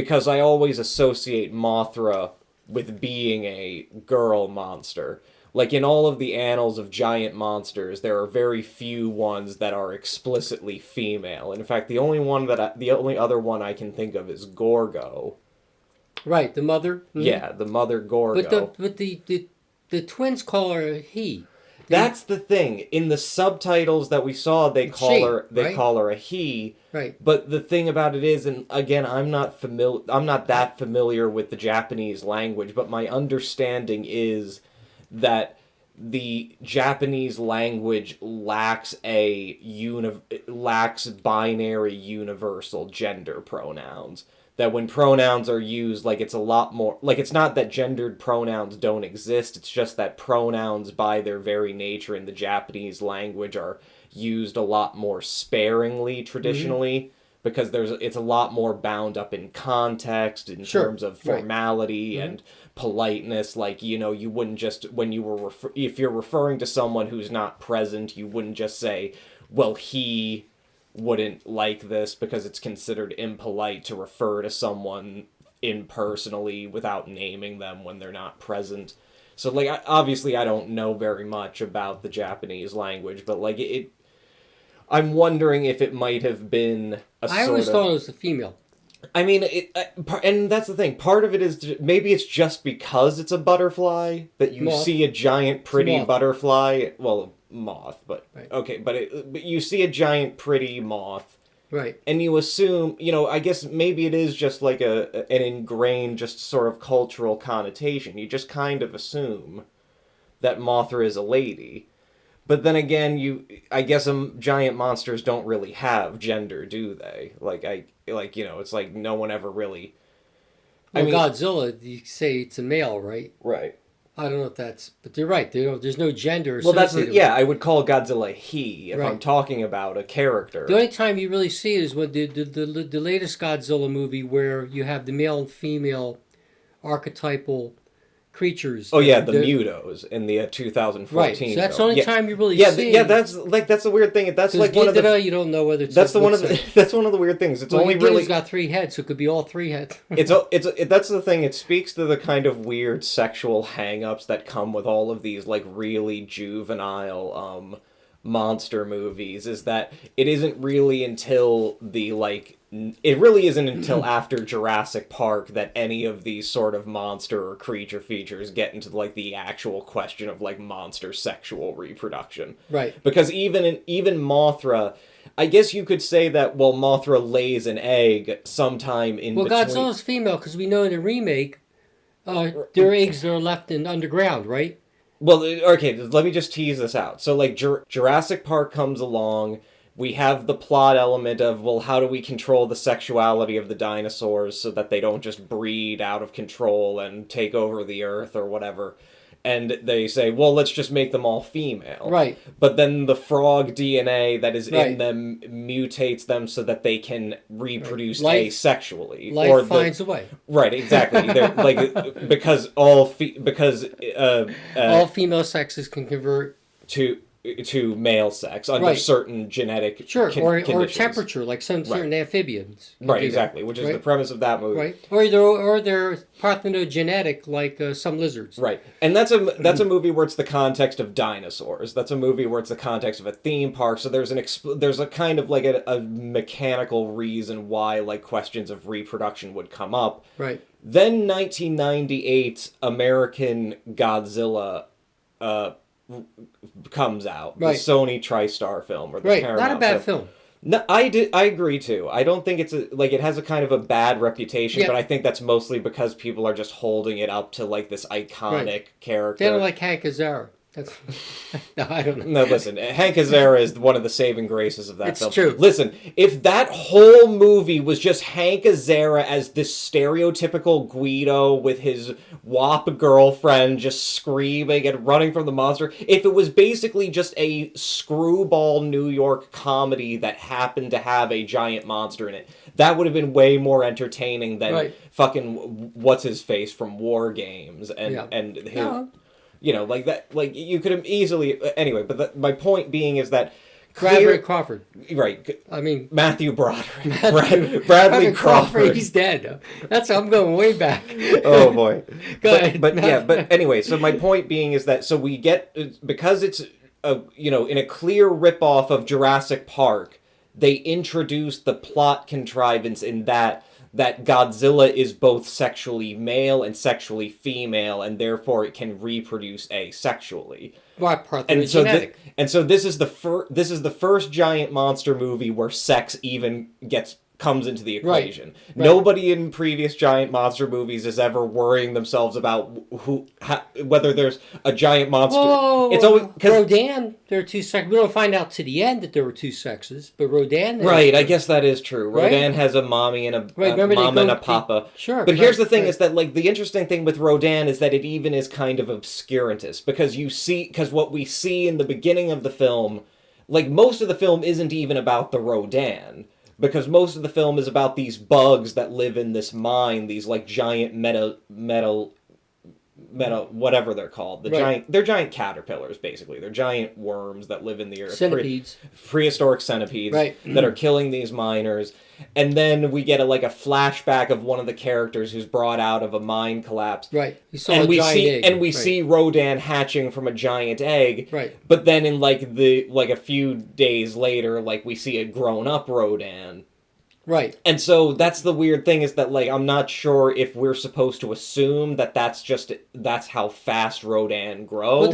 because I always associate Mothra with being a girl monster. Like, in all of the annals of giant monsters, there are very few ones that are explicitly female. In fact, the only other one I can think of is Gorgo. Right, the mother. Mm-hmm. Yeah, the mother Gorgo. But the twins call her he. That's the thing. In the subtitles that we saw, they call her a he. Right. But the thing about it is, and again, I'm not that familiar with the Japanese language, but my understanding is that the Japanese language lacks binary universal gender pronouns. That when pronouns are used, like, it's a lot more... Like, it's not that gendered pronouns don't exist, it's just that pronouns, by their very nature in the Japanese language, are used a lot more sparingly, traditionally, because it's a lot more bound up in context, in terms of formality and politeness. Like, you know, you wouldn't just... When you were... if you're referring to someone who's not present, you wouldn't just say, well, he... wouldn't like this because it's considered impolite to refer to someone impersonally without naming them when they're not present. So, like, obviously I don't know very much about the Japanese language, but, like, I'm wondering if it might have been I always thought it was a female. I mean, and that's the thing. Part of it is maybe it's just because it's a butterfly that you see a giant pretty butterfly. Well, moth, but okay, but you see a giant pretty moth, right? And you assume, you know, I guess maybe it is just like an ingrained, just sort of cultural connotation. You just kind of assume that Mothra is a lady, but then again, I guess giant monsters don't really have gender, do they? You know, it's like no one ever really. Well, I mean, Godzilla, you say it's a male, right? Right. I don't know if that's, but you're right. There's no gender. Well, I would call Godzilla he if I'm talking about a character. The only time you really see it is when the latest Godzilla movie, where you have the male and female archetypal creatures. Oh yeah, the Mutos in the 2014. Right, so that's the only time you really see. Yeah, that's the weird thing. That's like one of the. You don't know whether it's. That's one of the weird things. It's only really got 3 heads, so it could be all 3 heads. That's the thing. It speaks to the kind of weird sexual hang-ups that come with all of these, like, really juvenile monster movies. Is that it isn't really until it really isn't until after Jurassic Park that any of these sort of monster or creature features get into, like, the actual question of, like, monster sexual reproduction. Right. Because even Mothra, I guess you could say that, well, Mothra lays an egg sometime in between. Well, Godzilla's female, because we know in the remake, their eggs are left underground, right? Well, okay, let me just tease this out. So, like, Jurassic Park comes along. We have the plot element of, well, how do we control the sexuality of the dinosaurs so that they don't just breed out of control and take over the Earth or whatever. And they say, well, let's just make them all female. Right. But then the frog DNA that is in them mutates them so that they can reproduce asexually. Life finds a way. Right, exactly. Because all female sexes can convert to male sex under certain genetic conditions. Or temperature, like some certain amphibians. Right, exactly, which is the premise of that movie. Right, or they're parthenogenetic, like some lizards. Right, and that's a movie where it's the context of dinosaurs. That's a movie where it's the context of a theme park. So there's a kind of like a mechanical reason why, like, questions of reproduction would come up. Right. Then 1998 American Godzilla comes out, the Sony TriStar film, or the Paramount. Not a bad film. No, I agree too. I don't think it's it has a kind of a bad reputation, but I think that's mostly because people are just holding it up to, like, this iconic character. They don't like Hank Azaria. No, I don't know. No, listen, Hank Azaria is one of the saving graces of that film. It's true. Listen, if that whole movie was just Hank Azaria as this stereotypical Guido with his WAP girlfriend just screaming and running from the monster, if it was basically just a screwball New York comedy that happened to have a giant monster in it, that would have been way more entertaining than fucking what's-his-face from War Games and his... You know, like that, like, you could have easily... Anyway, but my point being is that Bradley Crawford. Right. I mean, Matthew Broderick. Bradley Crawford. He's dead. I'm going way back. Oh boy. Go ahead. But anyway, so my point being is that so we get, because it's in a clear ripoff of Jurassic Park, they introduce the plot contrivance in that Godzilla is both sexually male and sexually female, and therefore it can reproduce asexually. What part of genetic? So this is the first giant monster movie where sex even comes into the equation. Right. Nobody in previous giant monster movies is ever worrying themselves about whether there's a giant monster. Whoa, it's always Rodan. There are two sexes. We don't find out to the end that there were two sexes, but Rodan. Right, I guess that is true. Right? Rodan has a mommy and a mama and a papa. Sure. But here's the thing: is that like the interesting thing with Rodan is that it even is kind of obscurantist, because what we see in the beginning of the film, like most of the film isn't even about the Rodan. Because most of the film is about these bugs that live in this mine, these like giant metal whatever they're called. They're giant caterpillars, basically. They're giant worms that live in the earth. Centipedes. Prehistoric centipedes that are killing these miners. And then we get a flashback of one of the characters who's brought out of a mine collapse. Right. You saw a giant egg. And we see Rodan hatching from a giant egg. Right. But then in a few days later, we see a grown up Rodan. Right. And so that's the weird thing, is that I'm not sure if we're supposed to assume that that's how fast Rodan grow,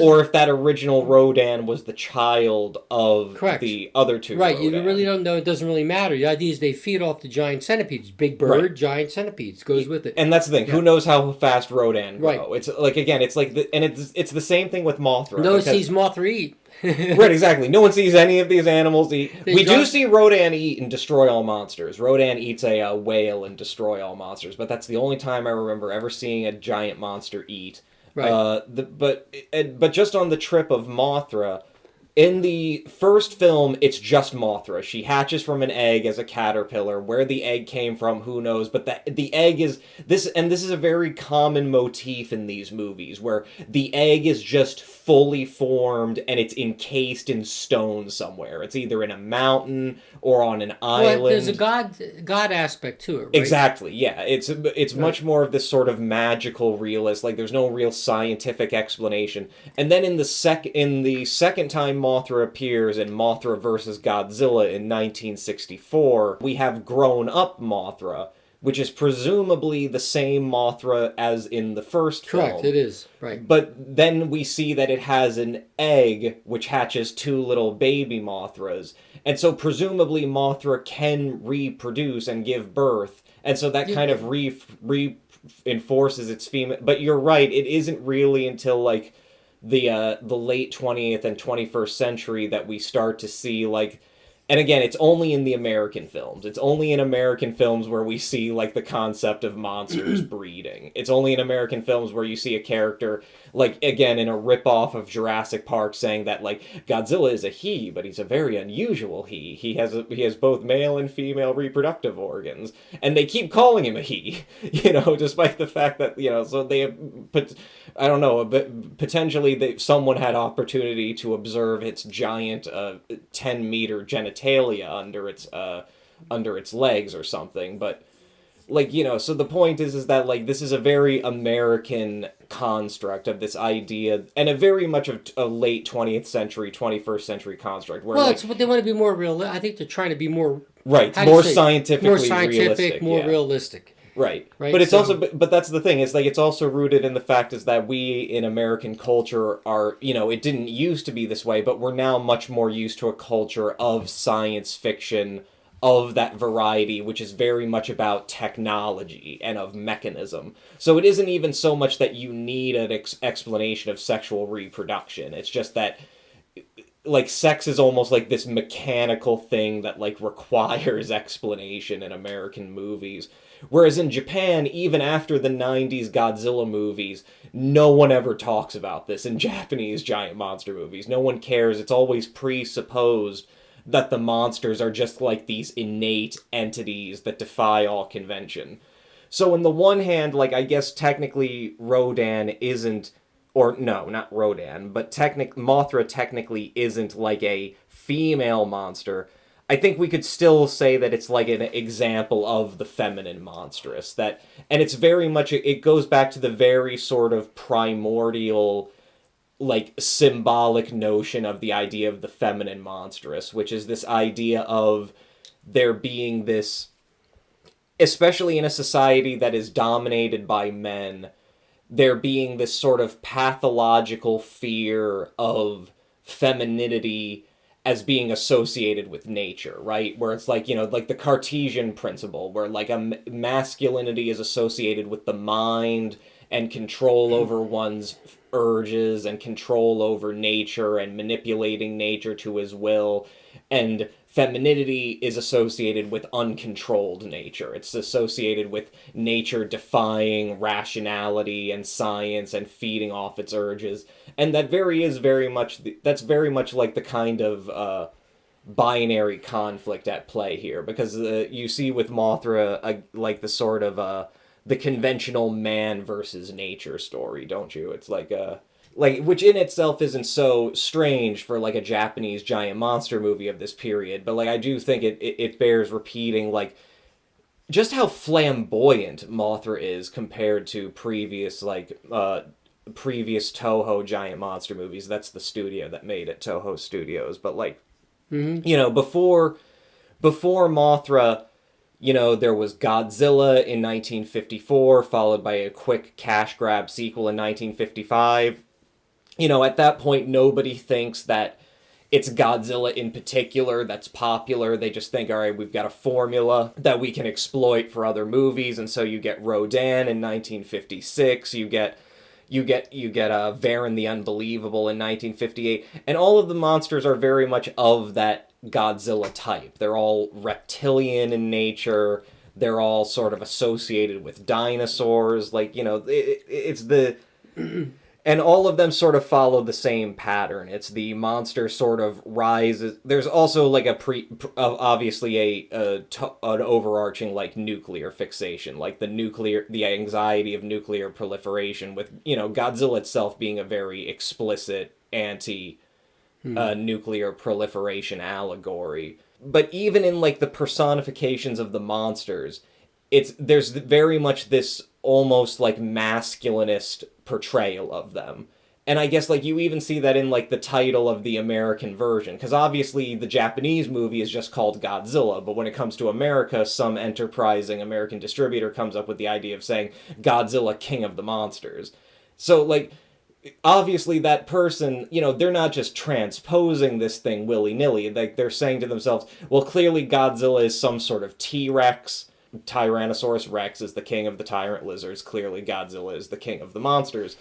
or if that original Rodan was the child of the other two. Right. Rodan. You really don't know. It doesn't really matter. The idea is they feed off the giant centipedes. Big bird, giant centipedes goes with it. And that's the thing. Yeah. Who knows how fast Rodan grow? Right. It's again, it's it's the same thing with Mothra. No one sees Mothra eat. Right, exactly. No one sees any of these animals eat. We do see Rodan eat and destroy all monsters. Rodan eats a whale and destroy all monsters, but that's the only time I remember ever seeing a giant monster eat. Right. But just on the trip of Mothra, in the first film, it's just Mothra. She hatches from an egg as a caterpillar. Where the egg came from, who knows? But the egg is this, and this is a very common motif in these movies, where the egg is just fully formed and it's encased in stone somewhere. It's either in a mountain or on an island. Well, there's a god aspect to it, right? Exactly. Yeah, it's much more of this sort of magical realist. There's no real scientific explanation. And then in the second time Mothra appears in Mothra vs. Godzilla in 1964, we have grown up Mothra, which is presumably the same Mothra as in the first film. Correct, it is. Right. But then we see that it has an egg which hatches two little baby Mothras. And so presumably Mothra can reproduce and give birth. And so that kind of reinforces its female. But you're right, it isn't really until the late 20th and 21st century that we start to see and again, it's only in the American films. It's only in American films where we see the concept of monsters breeding. It's only in American films where you see a character again in a ripoff of Jurassic Park saying that Godzilla is a he, but he's a very unusual he. He has both male and female reproductive organs, and they keep calling him a he, despite the fact that so they put. I don't know, but potentially someone had opportunity to observe its giant 10-meter genitalia under its legs or something. But so the point is that this is a very American construct of this idea, and a very much of a late 20th century, 21st century construct. Where it's what they want to be more real. I think they're trying to be more more scientifically realistic, realistic. Right. But it's but that's the thing. It's also rooted in the fact is that we in American culture are, it didn't used to be this way, but we're now much more used to a culture of science fiction of that variety, which is very much about technology and of mechanism. So it isn't even so much that you need an explanation of sexual reproduction. It's just that sex is almost this mechanical thing that requires explanation in American movies. Whereas in Japan, even after the 90s Godzilla movies, no one ever talks about this in Japanese giant monster movies. No one cares. It's always presupposed that the monsters are just these innate entities that defy all convention. So on the one hand, I guess technically Rodan isn't or no, not Rodan, but Mothra technically isn't like a female monster. I think we could still say that it's like an example of the feminine monstrous. That, and it's very much, it goes back to the very sort of primordial, like symbolic notion of the idea of the feminine monstrous, which is this idea of there being this, especially in a society that is dominated by men, there being this sort of pathological fear of femininity as being associated with nature, right? Where it's like, like the Cartesian principle, where like masculinity is associated with the mind and control over one's urges and control over nature and manipulating nature to his will. And femininity is associated with uncontrolled nature. It's associated with nature defying rationality and science and feeding off its urges. And that's very much like the kind of binary conflict at play here, because you see with Mothra like the sort of the conventional man versus nature story, don't you? It's like, which in itself isn't so strange for like a Japanese giant monster movie of this period, but like I do think it bears repeating, like just how flamboyant Mothra is compared to previous previous Toho giant monster movies. That's the studio that made it, Toho Studios. But like, before Mothra, there was Godzilla in 1954, followed by a quick cash grab sequel in 1955. At that point, nobody thinks that it's Godzilla in particular that's popular. They just think, all right, we've got a formula that we can exploit for other movies. And so you get Rodan in 1956. You get Varan the Unbelievable in 1958. And all of the monsters are very much of that Godzilla type. They're all reptilian in nature. They're all sort of associated with dinosaurs. Like, it's the... And all of them sort of follow the same pattern. It's the monster sort of rises. There's also like obviously an overarching like nuclear fixation, like the anxiety of nuclear proliferation. With Godzilla itself being a very explicit nuclear proliferation allegory. But even in like the personifications of the monsters, there's very much this almost like masculinist portrayal of them. And I guess like you even see that in like the title of the American version, because obviously the Japanese movie is just called Godzilla, but when it comes to America, some enterprising American distributor comes up with the idea of saying Godzilla, King of the Monsters. So like obviously that person, they're not just transposing this thing willy-nilly. Like they're saying to themselves, well, clearly Godzilla is some sort of T-Rex. Tyrannosaurus Rex is the king of the tyrant lizards. Clearly Godzilla is the king of the monsters.